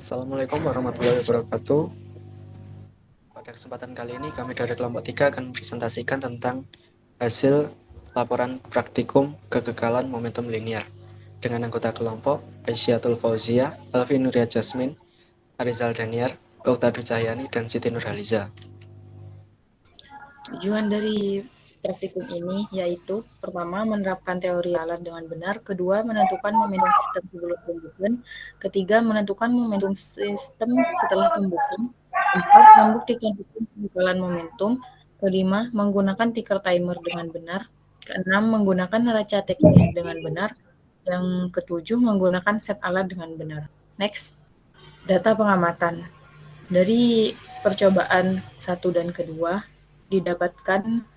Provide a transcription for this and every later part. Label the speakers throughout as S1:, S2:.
S1: Assalamualaikum warahmatullahi wabarakatuh. Pada kesempatan kali ini kami dari kelompok 3 akan presentasikan tentang hasil laporan praktikum kegagalan momentum linier dengan anggota kelompok Aisyatul Fauzia, Alfi Nuria Jasmine, Arizal Daniar, Uktadu Cahyani, dan Siti Nurhaliza.
S2: Tujuan dari praktikum ini yaitu pertama menerapkan teori alat dengan benar, kedua menentukan momentum sistem sebelum tumbukan, ketiga menentukan momentum sistem setelah tumbukan, keempat membuktikan hukum kegagalan momentum, kelima menggunakan ticker timer dengan benar, keenam menggunakan neraca teknis dengan benar, yang ketujuh menggunakan set alat dengan benar. Next, data pengamatan. Dari percobaan 1 dan kedua didapatkan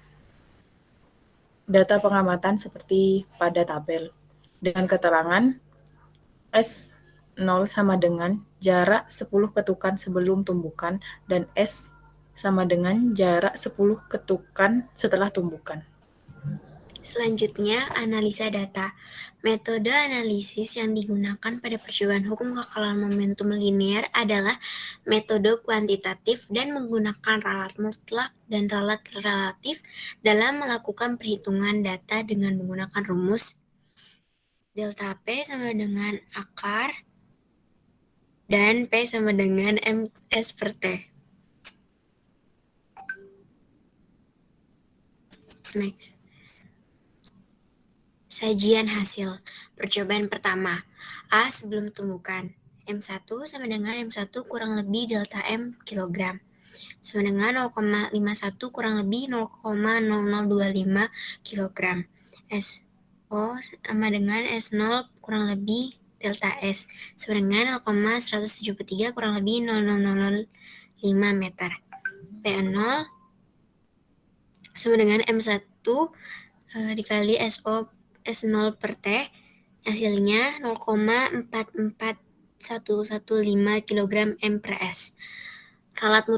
S2: data pengamatan seperti pada tabel dengan keterangan S0 sama dengan jarak 10 ketukan sebelum tumbukan dan S sama dengan jarak 10 ketukan setelah tumbukan.
S3: Selanjutnya, analisa data. Metode analisis yang digunakan pada percobaan hukum kegagalan momentum linier adalah metode kuantitatif dan menggunakan ralat mutlak dan ralat relatif dalam melakukan perhitungan data dengan menggunakan rumus delta P sama dengan akar dan P sama dengan MS per T. Next. Sajian hasil. Percobaan pertama. A sebelum tumbukan. M1 sama dengan M1 kurang lebih delta M kilogram. Sama dengan 0,51 kurang lebih 0,0025 kilogram. SO sama dengan S0 kurang lebih delta S. Sama dengan 0,173 kurang lebih 0,005 meter. P0 sama dengan M1 dikali SO S0 per T, hasilnya 0,44115 kg M per S. Ralat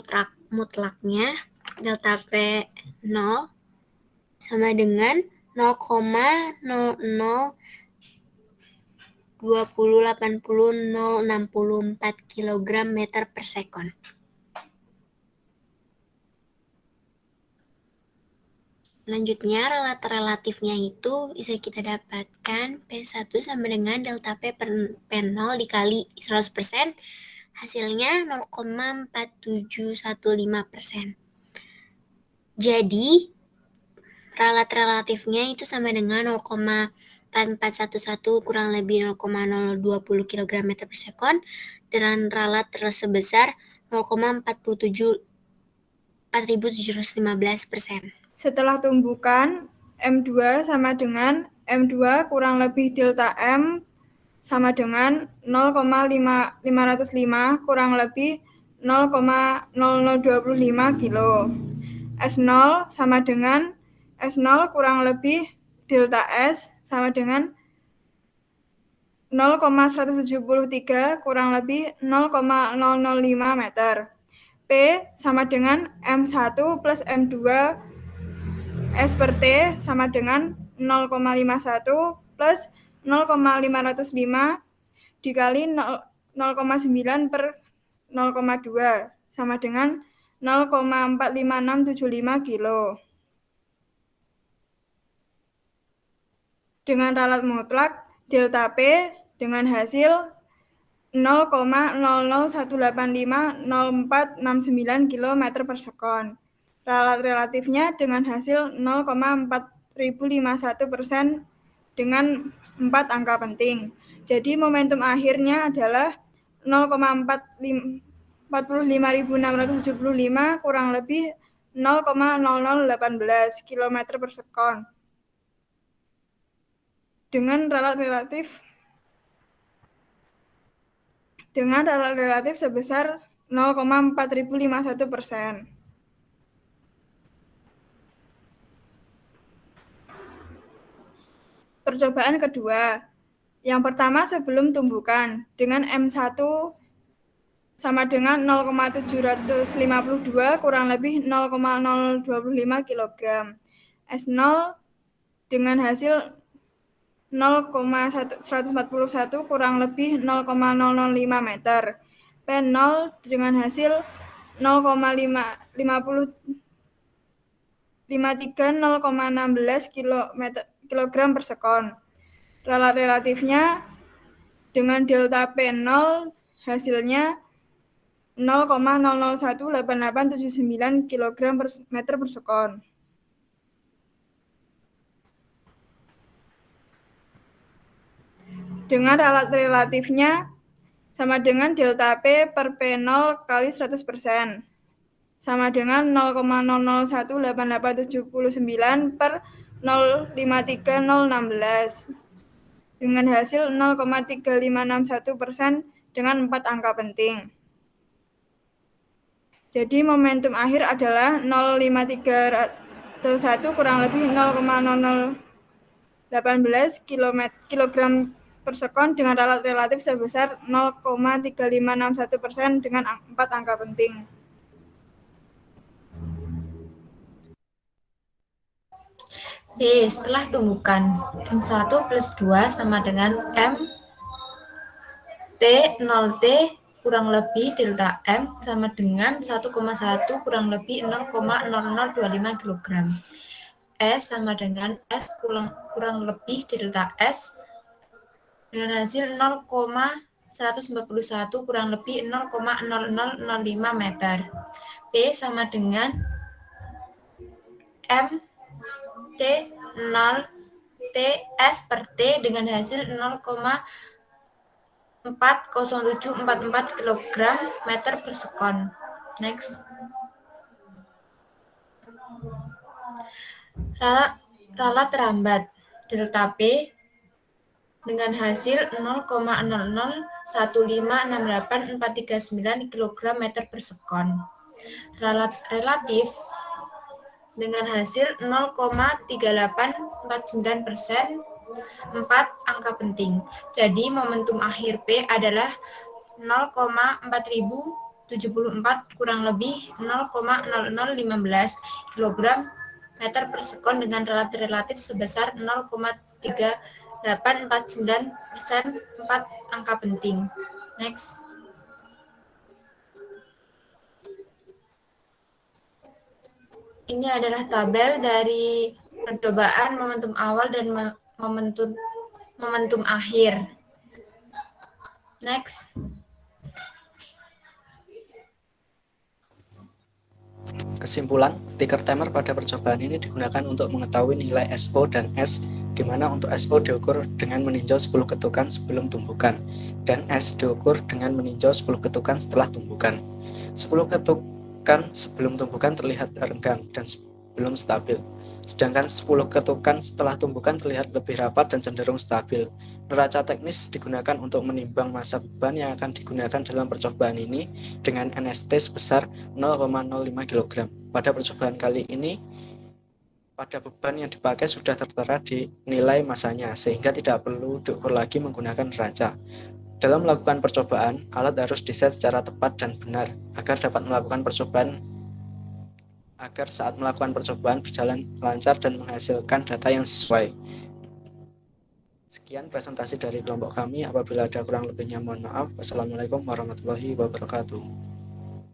S3: mutlaknya delta P0 sama dengan 0,002080,064 kg meter per sekon. Selanjutnya, ralat relatifnya itu bisa kita dapatkan P1 sama dengan delta P per P0 dikali 100%, hasilnya 0,4715%. Jadi, ralat relatifnya itu sama dengan 0,4411 kurang lebih 0,020 kg meter per sekon, dan ralat sebesar 0,4715%.
S4: Setelah tumbukan, M2 sama dengan M2 kurang lebih delta M sama dengan 0,505 kurang lebih 0,0025 kilo. S0 sama dengan S0 kurang lebih delta S sama dengan 0,173 kurang lebih 0,005 meter. P sama dengan M1 plus M2 S per T sama dengan 0,51 plus 0,505 dikali 0,9 per 0,2 sama dengan 0,45675 kilo. Dengan ralat mutlak, delta P dengan hasil 0,001850,469 km per sekon. Ralat relatifnya dengan hasil 0,4051% dengan 4 angka penting. Jadi momentum akhirnya adalah 0,45675 kurang lebih 0,0018 km per sekon. Dengan ralat relatif sebesar 0,4051%. Percobaan kedua. Yang pertama sebelum tumbukan dengan M1 sama dengan 0,752 kurang lebih 0,025 kg. S0 dengan hasil 0,141 kurang lebih 0,005 meter. P0 dengan hasil 0,53 kilogram per sekon. Ralat relatifnya dengan delta P0 hasilnya 0,001889 kg per meter per sekon. Dengan ralat relatifnya sama dengan delta P per P0 kali 100%. Sama dengan 0,001889 per 0,53016 dengan hasil 0,3561% dengan 4 angka penting. Jadi momentum akhir adalah 0,531 kurang lebih 0,0018 kg per sekon dengan ralat relatif sebesar 0,3561% dengan 4 angka penting.
S2: B. Setelah tumbukan, M1 plus 2 sama dengan M T 0T kurang lebih delta M sama dengan 1,1 kurang lebih 0,0025 kg. S sama dengan S kurang lebih delta S dengan hasil 0,141 kurang lebih 0,0005 meter. P sama dengan M T 0 T S per T dengan hasil 0,40744 kg meter per sekon. Next. Ralat terambat delta P dengan hasil 0,0015684339 kg meter per sekon. Ralat relatif dengan hasil 0,3849%, 4 angka penting. Jadi momentum akhir P adalah 0,4074 kurang lebih 0,0015 kg meter per sekon dengan ralat relatif sebesar 0,3849%, 4 angka penting. Next. Ini adalah tabel dari percobaan momentum awal dan momentum akhir. Next.
S1: Kesimpulan, ticker timer pada percobaan ini digunakan untuk mengetahui nilai SO dan S, di mana untuk SO diukur dengan meninjau 10 ketukan sebelum tumbukan, dan S diukur dengan meninjau 10 ketukan setelah tumbukan. 10 ketukan sebelum tumbukan terlihat renggang dan belum stabil, sedangkan 10 ketukan setelah tumbukan terlihat lebih rapat dan cenderung stabil. Neraca teknis digunakan untuk menimbang massa beban yang akan digunakan dalam percobaan ini dengan NST sebesar 0,05 kg. Pada percobaan kali ini, pada beban yang dipakai sudah tertera di nilai massanya, sehingga tidak perlu diukur lagi menggunakan neraca. Dalam melakukan percobaan, alat harus diset secara tepat dan benar agar saat melakukan percobaan berjalan lancar dan menghasilkan data yang sesuai. Sekian presentasi dari kelompok kami. Apabila ada kurang lebihnya mohon maaf. Wassalamualaikum warahmatullahi wabarakatuh.